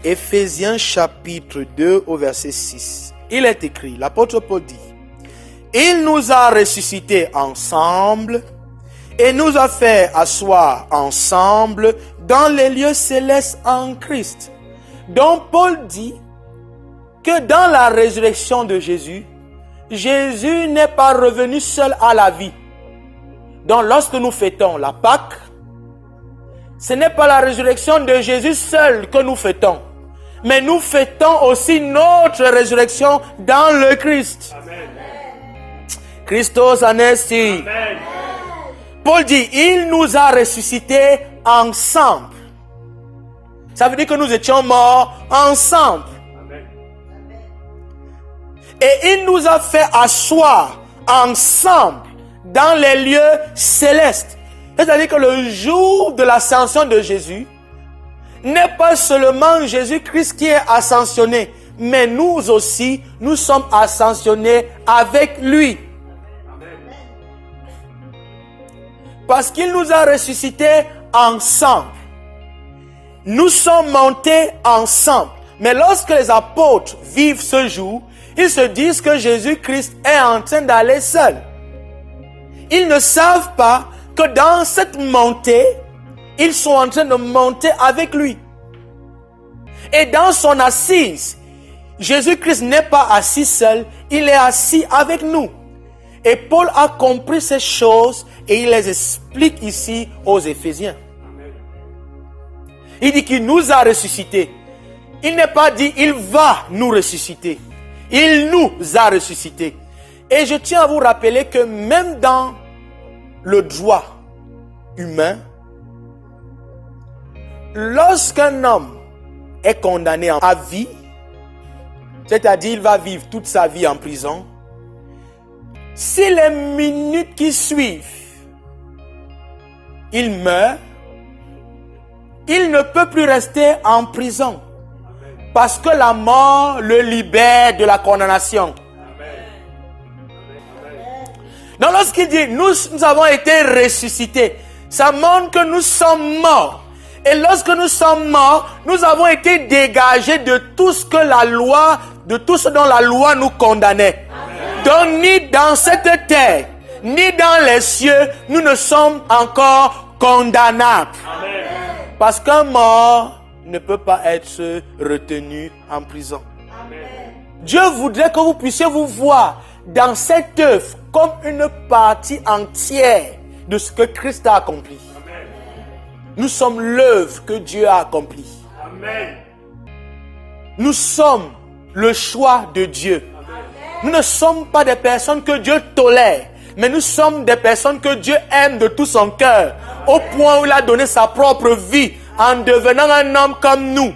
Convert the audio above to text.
Éphésiens chapitre 2 au verset 6. Il est écrit, l'apôtre Paul dit, « Il nous a ressuscités ensemble et nous a fait asseoir ensemble dans les lieux célestes en Christ. » Donc Paul dit que dans la résurrection de Jésus, Jésus n'est pas revenu seul à la vie. Donc lorsque nous fêtons la Pâque, ce n'est pas la résurrection de Jésus seul que nous fêtons, mais nous fêtons aussi notre résurrection dans le Christ. Amen. Christos anesti. Amen. Paul dit, il nous a ressuscités ensemble. Ça veut dire que nous étions morts ensemble. Amen. Et il nous a fait asseoir ensemble dans les lieux célestes. C'est-à-dire que le jour de l'ascension de Jésus, n'est pas seulement Jésus-Christ qui est ascensionné, mais nous aussi, nous sommes ascensionnés avec lui. Amen. Parce qu'il nous a ressuscités ensemble. Nous sommes montés ensemble. Mais lorsque les apôtres vivent ce jour, ils se disent que Jésus-Christ est en train d'aller seul. Ils ne savent pas que dans cette montée, ils sont en train de monter avec lui. Et dans son assise, Jésus-Christ n'est pas assis seul, il est assis avec nous. Et Paul a compris ces choses et il les explique ici aux Éphésiens. Il dit qu'il nous a ressuscités. Il n'est pas dit il va nous ressusciter. Il nous a ressuscités. Et je tiens à vous rappeler que même dans le droit humain, lorsqu'un homme est condamné à vie, c'est-à-dire il va vivre toute sa vie en prison, si les minutes qui suivent, il meurt, il ne peut plus rester en prison parce que la mort le libère de la condamnation. Donc lorsqu'il dit nous avons été ressuscités, ça montre que nous sommes morts. Et lorsque nous sommes morts, nous avons été dégagés de tout ce que la loi, de tout ce dont la loi nous condamnait. Amen. Donc ni dans cette terre, ni dans les cieux, nous ne sommes encore condamnables. Amen. Parce qu'un mort ne peut pas être retenu en prison. Amen. Dieu voudrait que vous puissiez vous voir dans cette œuvre comme une partie entière de ce que Christ a accompli. Amen. Nous sommes l'œuvre que Dieu a accomplie. Amen. Nous sommes le choix de Dieu. Amen. Nous ne sommes pas des personnes que Dieu tolère, mais nous sommes des personnes que Dieu aime de tout son cœur, au point où il a donné sa propre vie en devenant un homme comme nous.